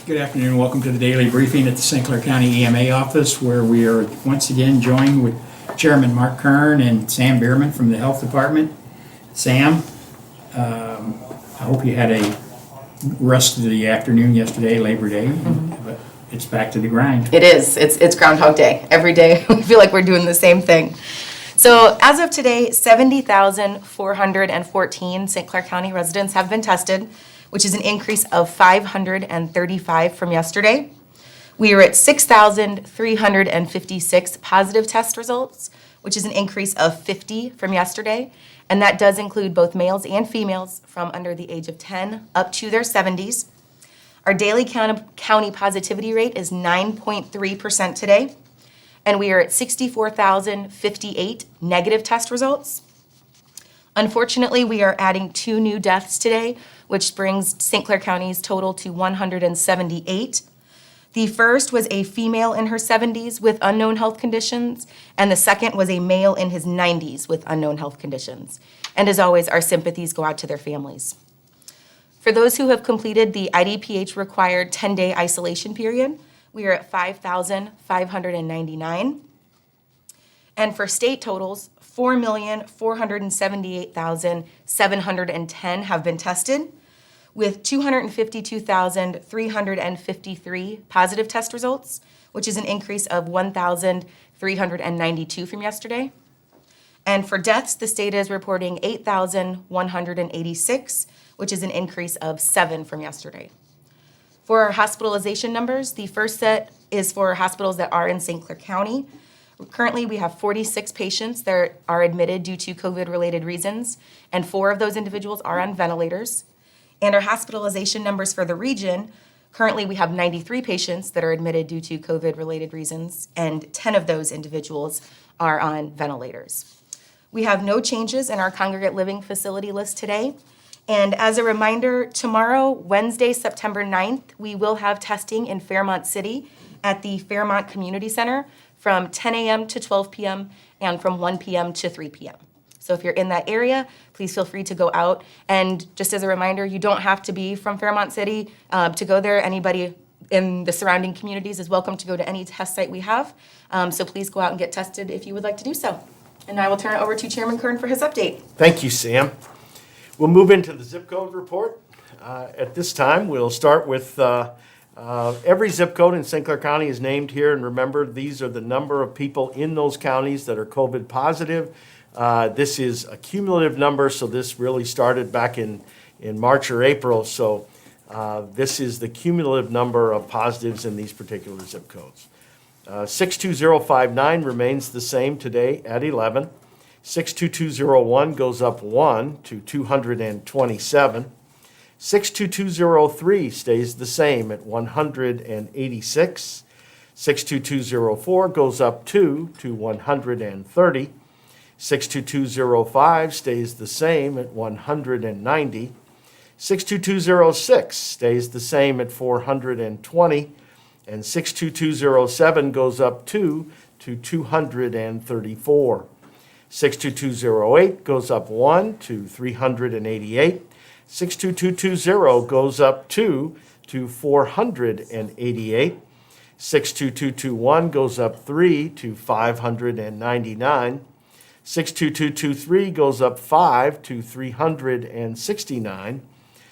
Good afternoon. Welcome to the daily briefing at the St. Clair County EMA office, where we are once again joined with Chairman Mark Kern and Sam Bierman from the Health Department. Sam, I hope you had a rest of the afternoon yesterday, Labor Day, but it's back to the grind. It is. It's Groundhog Day. Every day we feel like we're doing the same thing. So as of today, 70,414 St. Clair County residents have been tested, which is an increase of 535 from yesterday. We are at 6,356 positive test results, which is an increase of 50 from yesterday. And that does include both males and females from under the age of 10 up to their 70s. Our daily county positivity rate is 9.3% today. And we are at 64,058 negative test results. Unfortunately, we are adding 2 new deaths today, which brings St. Clair County's total to 178. The first was a female in her 70s with unknown health conditions, and the second was a male in his 90s with unknown health conditions. And as always, our sympathies go out to their families. For those who have completed the IDPH required 10-day isolation period, we are at 5,599. And for state totals, 4,478,710 have been tested, with 252,353 positive test results, which is an increase of 1,392 from yesterday. And for deaths, the state is reporting 8,186, which is an increase of 7 from yesterday. For our hospitalization numbers, the first set is for hospitals that are in St. Clair County. Currently, we have 46 patients that are admitted due to COVID-related reasons, and 4 of those individuals are on ventilators. And our hospitalization numbers for the region, currently we have 93 patients that are admitted due to COVID-related reasons, and 10 of those individuals are on ventilators. We have no changes in our congregate living facility list today. And as a reminder, tomorrow, Wednesday, September 9th, we will have testing in Fairmont City at the Fairmont Community Center from 10 a.m. to 12 p.m. and from 1 p.m. to 3 p.m. So if you're in that area, please feel free to go out. And just as a reminder, you don't have to be from Fairmont City to go there. Anybody in the surrounding communities is welcome to go to any test site we have. So please go out and get tested if you would like to do so. And I will turn it over to Chairman Kern for his update. Thank you, Sam. We'll move into the zip code report. At this time, we'll start with every zip code in St. Clair County is named here. And remember, these are the number of people in those counties that are COVID positive. This is a cumulative number, so this really started back in March or April. So this is the cumulative number of positives in these particular zip codes. 62059 remains the same today at 11. 62201 goes up 1 to 227. 62203 stays the same at 186. 62204 goes up 2 to 130. 62205 stays the same at 190. 62206 stays the same at 420. And 62207 goes up 2 to 234. 62208 goes up 1 to 388. 62220 goes up 2 to 488. 62221 goes up 3 to 599. 62223 goes up 5 to 369.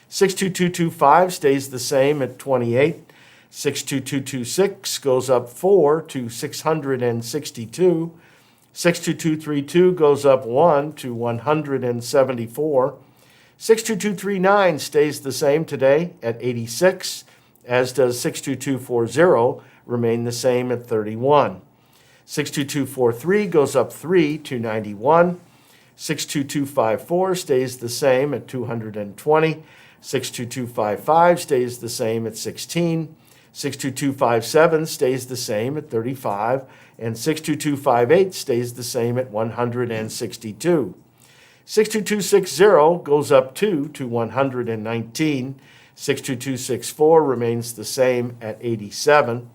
62225 stays the same at 28. 62226 goes up 4 to 662. 62232 goes up 1 to 174. 62239 stays the same today at 86, as does 62240 remain the same at 31. 62243 goes up 3 to 91. 62254 stays the same at 220. 62255 stays the same at 16. 62257 stays the same at 35. And 62258 stays the same at 162. 62260 goes up 2 to 119. 62264 remains the same at 87.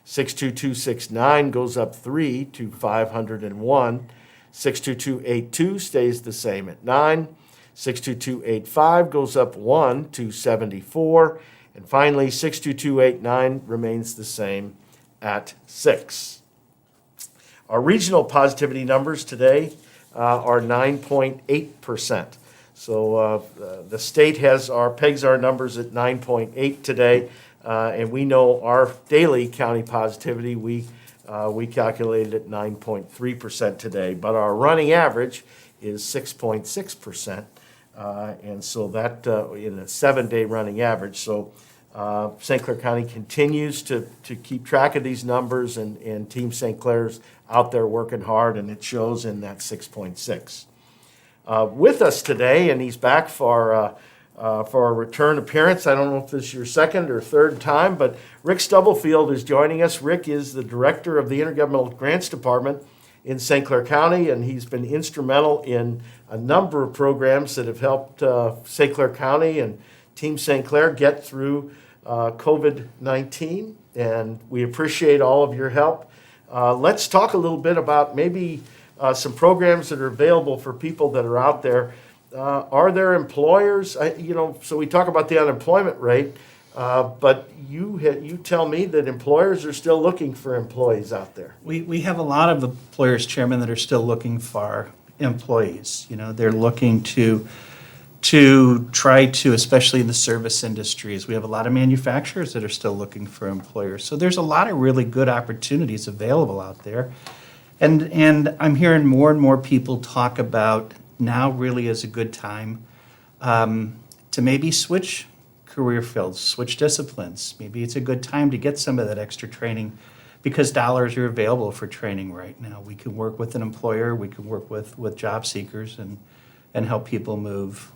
62269 goes up 3 to 501. 62282 stays the same at 9. 62285 goes up 1 to 74. And finally, 62289 remains the same at 6. Our regional positivity numbers today are 9.8%. So the state pegs our numbers at 9.8 today, and we know our daily county positivity, we calculated at 9.3% today, but our running average is 6.6%, and so that in a 7-day running average. So St. Clair County continues to keep track of these numbers, and Team St. Clair's out there working hard, and it shows in that 6.6. With us today, and he's back for a return appearance. I don't know if this is your second or third time, but Rick Stubblefield is joining us. Rick is the director of the Intergovernmental Grants Department in St. Clair County, and he's been instrumental in a number of programs that have helped St. Clair County and Team St. Clair get through COVID-19, and we appreciate all of your help. Let's talk a little bit about maybe some programs that are available for people that are out there. Are there employers? So we talk about the unemployment rate, but you tell me that employers are still looking for employees out there. We have a lot of employers, Chairman, that are still looking for employees. They're looking to try to, especially in the service industries. We have a lot of manufacturers that are still looking for employers. So there's a lot of really good opportunities available out there. And I'm hearing more and more people talk about now really is a good time to maybe switch career fields, switch disciplines. Maybe it's a good time to get some of that extra training because dollars are available for training right now. We can work with an employer, we can work with job seekers and help people move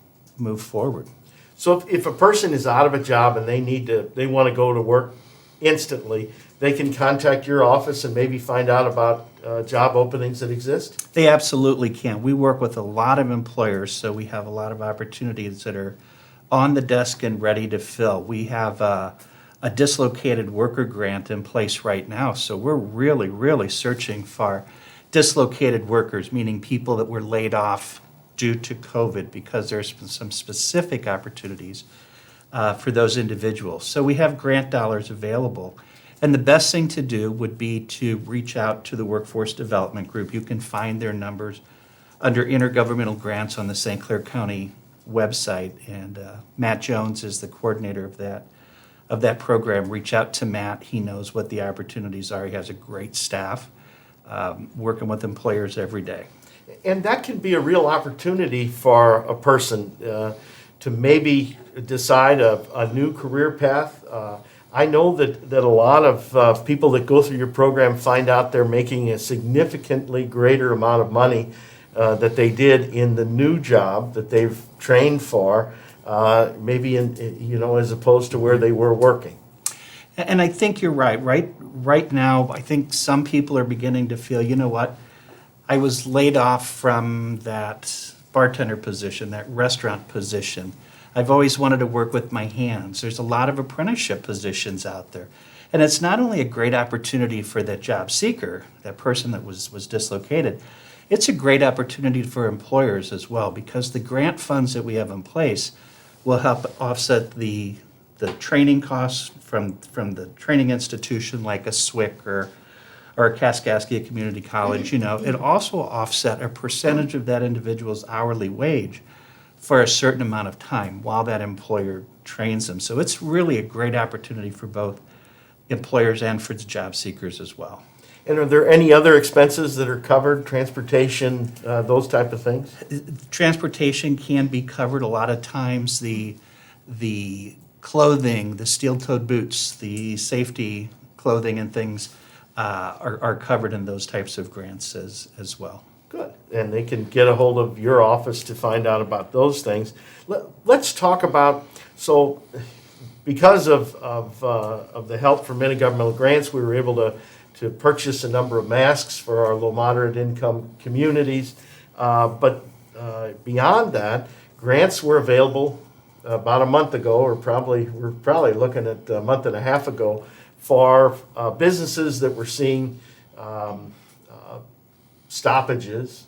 forward. So if a person is out of a job and they want to go to work instantly, they can contact your office and maybe find out about job openings that exist? They absolutely can. We work with a lot of employers, so we have a lot of opportunities that are on the desk and ready to fill. We have a dislocated worker grant in place right now, so we're really, really searching for dislocated workers, meaning people that were laid off due to COVID, because there's been some specific opportunities for those individuals. So we have grant dollars available. And the best thing to do would be to reach out to the Workforce Development Group. You can find their numbers under intergovernmental grants on the St. Clair County website. And Matt Jones is the coordinator of that program. Reach out to Matt. He knows what the opportunities are. He has a great staff working with employers every day. And that can be a real opportunity for a person to maybe decide a new career path. I know that a lot of people that go through your program find out they're making a significantly greater amount of money that they did in the new job that they've trained for, maybe as opposed to where they were working. And I think you're right. Right now, I think some people are beginning to feel, you know what, I was laid off from that bartender position, that restaurant position. I've always wanted to work with my hands. There's a lot of apprenticeship positions out there. And it's not only a great opportunity for that job seeker, that person that was dislocated, it's a great opportunity for employers as well, because the grant funds that we have in place will help offset the training costs from the training institution like a SWIC or a Kaskaskia Community College. It also offset a percentage of that individual's hourly wage for a certain amount of time while that employer trains them. So it's really a great opportunity for both employers and for the job seekers as well. And are there any other expenses that are covered, transportation, those type of things? Transportation can be covered a lot of times. The clothing, the steel-toed boots, the safety clothing and things are covered in those types of grants as well. Good. And they can get a hold of your office to find out about those things. Let's talk about, so because of the help from intergovernmental grants, we were able to purchase a number of masks for our low moderate income communities. But beyond that, grants were available about a month ago, or we're probably looking at a month and a half ago, for businesses that were seeing stoppages,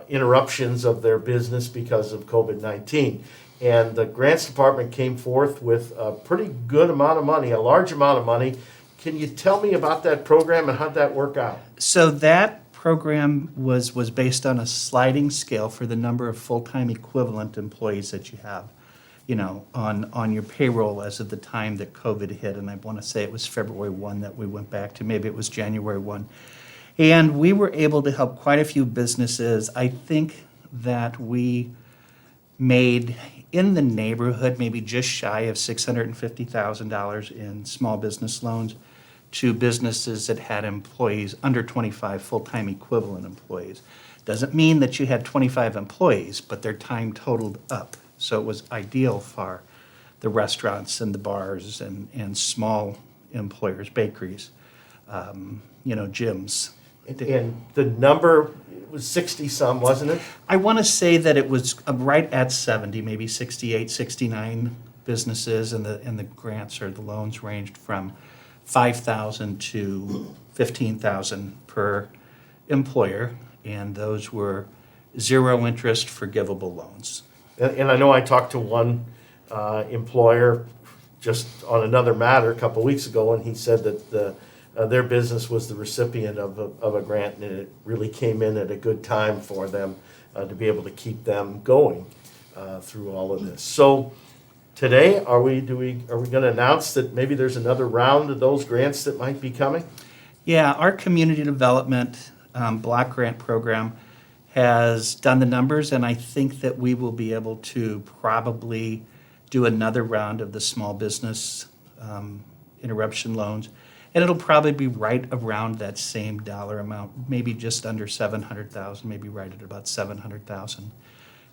interruptions of their business because of COVID-19. and the grants department came forth with a pretty good amount of money, a large amount of money. Can you tell me about that program and how'd that work out? So that program was based on a sliding scale for the number of full-time equivalent employees that you have, on your payroll as of the time that COVID hit. And I want to say it was February 1 that we went back to, maybe it was January 1. And we were able to help quite a few businesses. I think that we made in the neighborhood, maybe just shy of $650,000 in small business loans to businesses that had employees under 25 full-time equivalent employees. Doesn't mean that you had 25 employees, but their time totaled up. So it was ideal for the restaurants and the bars and small employers, bakeries, gyms. And the number was 60-some, wasn't it? I want to say that it was right at 70, maybe 68, 69 businesses, and the grants or the loans ranged from $5,000 to $15,000 per employer, and those were zero interest forgivable loans. And I know I talked to one employer just on another matter a couple of weeks ago, and he said that their business was the recipient of a grant, and it really came in at a good time for them to be able to keep them going through all of this. So today, are we going to announce that maybe there's another round of those grants that might be coming? Yeah, our community development block grant program has done the numbers, and I think that we will be able to probably do another round of the small business interruption loans. And it'll probably be right around that same dollar amount, maybe just under 700,000, maybe right at about 700,000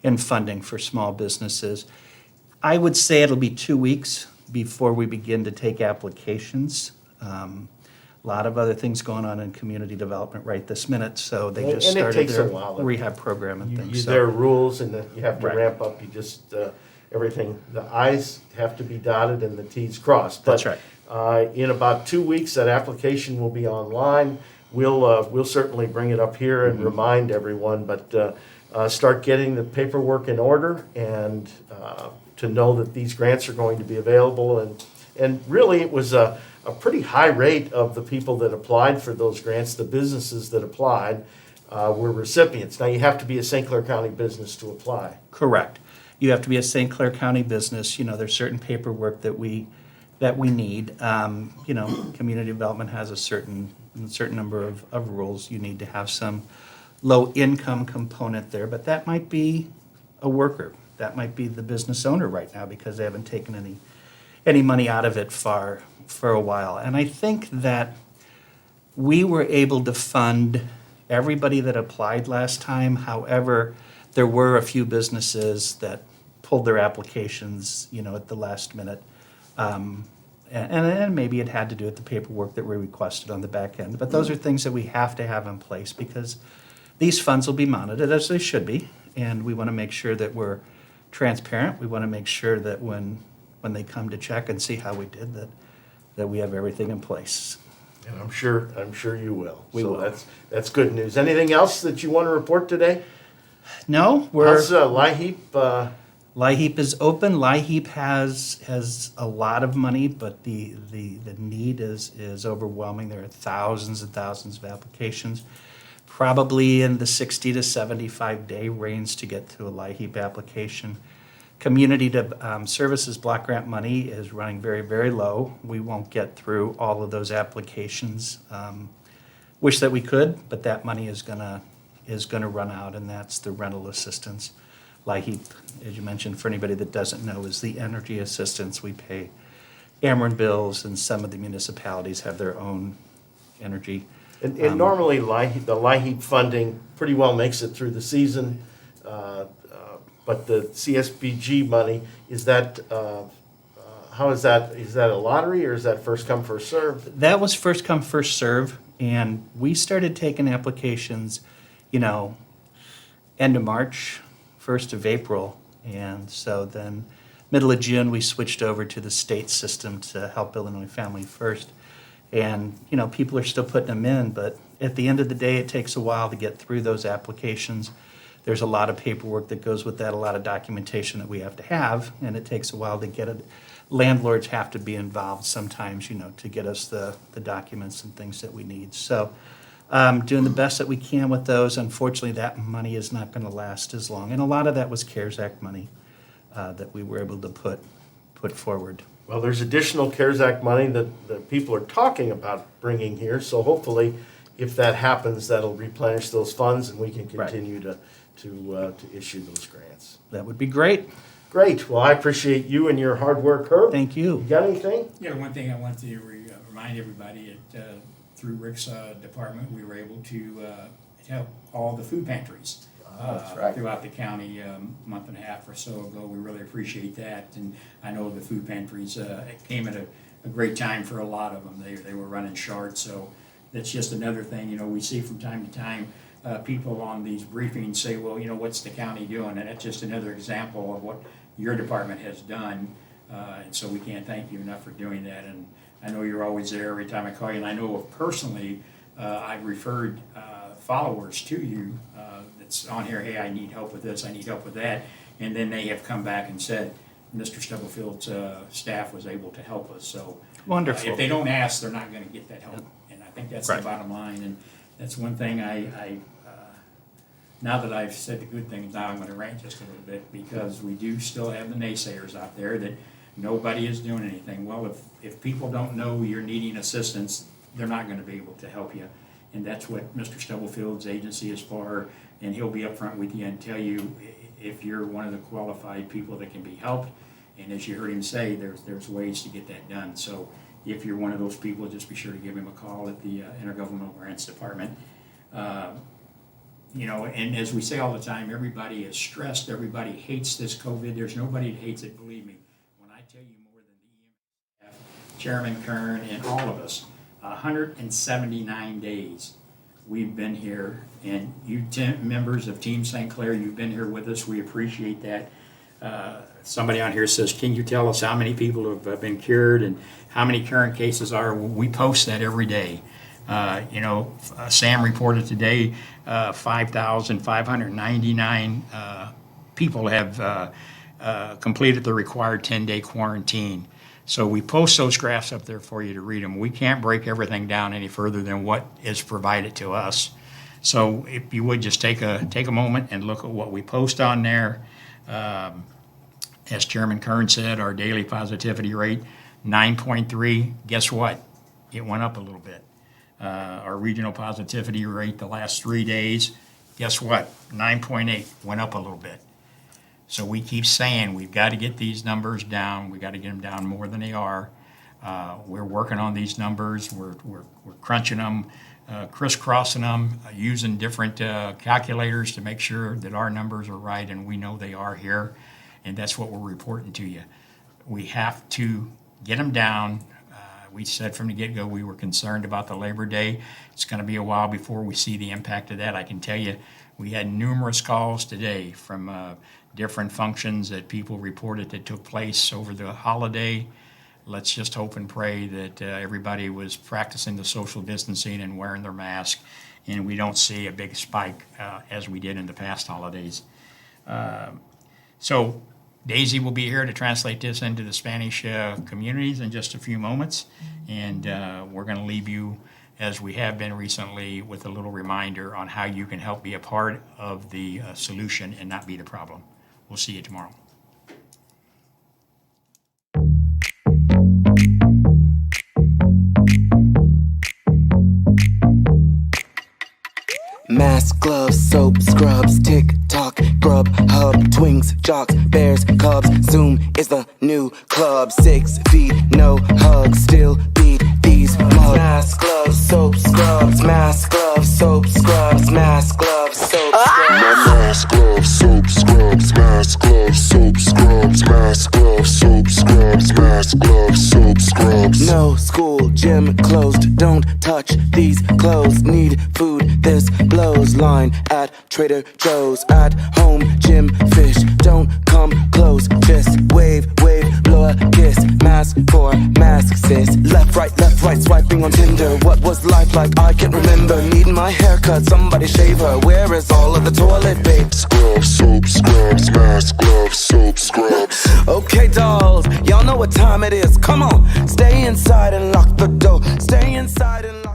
in funding for small businesses. I would say it'll be 2 weeks before we begin to take applications. A lot of other things going on in community development right this minute, so they just And it started takes a their while. rehab program and things. There are rules, and that you have to Right. ramp up. You just everything. The I's have to be dotted and the T's crossed. That's But, right. in about 2 weeks, that application will be online. We'll certainly bring it up here and remind everyone. But start getting the paperwork in order, and to know that these grants are going to be available. And really, it was a pretty high rate of the people that applied for those grants. The businesses that applied were recipients. Now, you have to be a St. Clair County business to apply. Correct. You have to be a St. Clair County business. There's certain paperwork that we need. Community development has a certain number of rules. You need to have some low income component there, but that might be a worker. That might be the business owner right now because they haven't taken any money out of it for a while. And I think that we were able to fund everybody that applied last time. However, there were a few businesses that pulled their applications, at the last minute. And maybe it had to do with the paperwork that we requested on the back end. But those are things that we have to have in place because these funds will be monitored as they should be. And we want to make sure that we're transparent. We want to make sure that when they come to check and see how we did, that we have everything in place. And I'm sure you will. We will. That's good news. Anything else that you want to report today? No, How's LIHEAP? LIHEAP is open. LIHEAP has a lot of money, but the need is overwhelming. There are thousands and thousands of applications, probably in the 60 to 75 day range to get to a LIHEAP application. Community services block grant money is running very, very low. We won't get through all of those applications. Wish that we could, but that money is gonna run out, and that's the rental assistance. LIHEAP, as you mentioned, for anybody that doesn't know, is the energy assistance we pay. Ameren bills, and some of the municipalities have their own energy. And normally, the LIHEAP funding pretty well makes it through the season, but the CSBG money, is that, how is that? Is that a lottery, or is that first come, first served? That was first come, first serve, and we started taking applications, end of March, 1st of April, and so then middle of June, we switched over to the state system to help Illinois Family First. And, people are still putting them in, but at the end of the day, it takes a while to get through those applications. there's a lot of paperwork that goes with that, a lot of documentation that we have to have, and it takes a while to get it. Landlords have to be involved sometimes, to get us the documents and things that we need. So doing the best that we can with those. Unfortunately, that money is not going to last as long. And a lot of that was CARES Act money that we were able to put forward. Well, there's additional CARES Act money that people are talking about bringing here, so hopefully, if that happens, that'll replenish those funds and we can Right. continue to issue those grants. That would be great. Great. Well, I appreciate you and your hard work, Herb. Thank You you. got anything? Yeah, one thing I want to remind everybody, through Rick's department, we were able to help all the food pantries that's right. throughout the county a month and a half or so ago. We really appreciate that, and I know the food pantries came at a great time for a lot of them. They were running short, so that's just another thing. We see from time to time people on these briefings say, well, what's the county doing? And that's just another example of what your department has done, and so we can't thank you enough for doing that. And I know you're always there every time I call you, and I know personally I've referred followers to you that's on here, hey, I need help with this, I need help with that, and then they have come back and said, Mr. Stubblefield's staff was able to help us. So Wonderful. if they don't ask, they're not going to get that help, and I think that's Right. the bottom line. And that's one thing now that I've said the good things, now I'm going to rant just a little bit, because we do still have the naysayers out there that nobody is doing anything. Well, if people don't know you're needing assistance, they're not going to be able to help you. And that's what Mr. Stubblefield's agency is for, and he'll be upfront with you and tell you if you're one of the qualified people that can be helped. And as you heard him say, there's ways to get that done. So if you're one of those people, just be sure to give him a call at the Intergovernmental Grants Department. And as we say all the time, everybody is stressed. Everybody hates this COVID. There's nobody that hates it, believe me. When I tell you more than the EMS staff, Chairman Kern, and all of us, 179 days we've been here. And you members of Team St. Clair, you've been here with us. We appreciate that. Somebody on here says, can you tell us how many people have been cured and how many current cases are? We post that every day. Sam reported today 5,599 people have completed the required 10-day quarantine. So we post those graphs up there for you to read them. We can't break everything down any further than what is provided to us. So if you would just take a moment and look at what we post on there. As Chairman Kern said, our daily positivity rate, 9.3. Guess what? It went up a little bit. Our regional positivity rate the last 3 days, guess what? 9.8, went up a little bit. So we keep saying we've got to get these numbers down. We've got to get them down more than they are. We're working on these numbers. We're crunching them, crisscrossing them, using different calculators to make sure that our numbers are right, and we know they are here. And that's what we're reporting to you. We have to get them down. We said from the get-go we were concerned about the Labor Day. It's going to be a while before we see the impact of that. I can tell you we had numerous calls today from different functions that people reported that took place over the holiday. Let's just hope and pray that everybody was practicing the social distancing and wearing their mask, and we don't see a big spike as we did in the past holidays. So Daisy will be here to translate this into the Spanish communities in just a few moments, and we're going to leave you, as we have been recently, with a little reminder on how you can help be a part of the solution and not be the problem. We'll see you tomorrow. Mask, gloves, soap, scrubs, TikTok, Grub, Hub, Twinks, Jocks, Bears, Cubs. Zoom is the new club. 6 feet, no hugs, still beat these mugs. Mask, gloves, soap, scrubs. Mask, gloves, soap, scrubs. Mask, gloves, soap, scrubs. Mask, gloves, soap, scrubs. Mask, gloves, soap, scrubs. Mask, gloves, soap, scrubs. Mask, gloves, soap, scrubs. No school, gym closed. Don't touch these clothes. Need food, this blows. Line at Trader Joe's. At home, gym. gym fish. Don't come close, just wave, wave, blow a kiss. Mask for mask, sis. Left, right, swiping on Tinder. What was life like? I can't remember. Needing my haircut, somebody shave her. Where is all of the toilet, babe? Scrubs, soap, scrubs, mask, gloves, soap, scrubs. Okay, dolls, y'all know what time it is. Come on, stay inside and lock the door. Stay inside and lock